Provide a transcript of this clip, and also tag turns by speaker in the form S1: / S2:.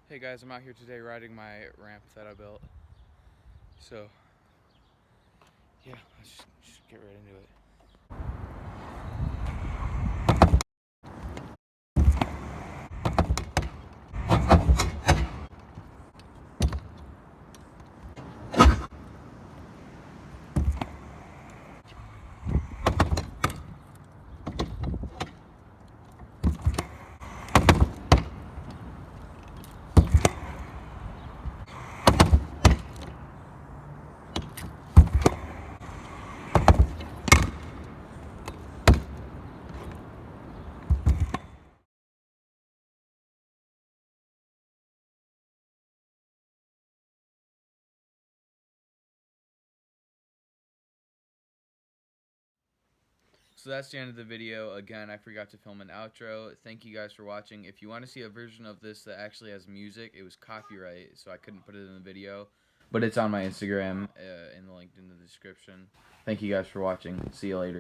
S1: Hey guys, I'm out here today riding my ramp that I built. So, yeah, let's just get right into it. So that's the end of the video. Again, I forgot to film an outro. Thank you guys for watching. If you want to see a version of this that actually has music, it was copyright, so I couldn't put it in the video. But it's on my Instagram and the link in the description. Thank you guys for watching. See you later.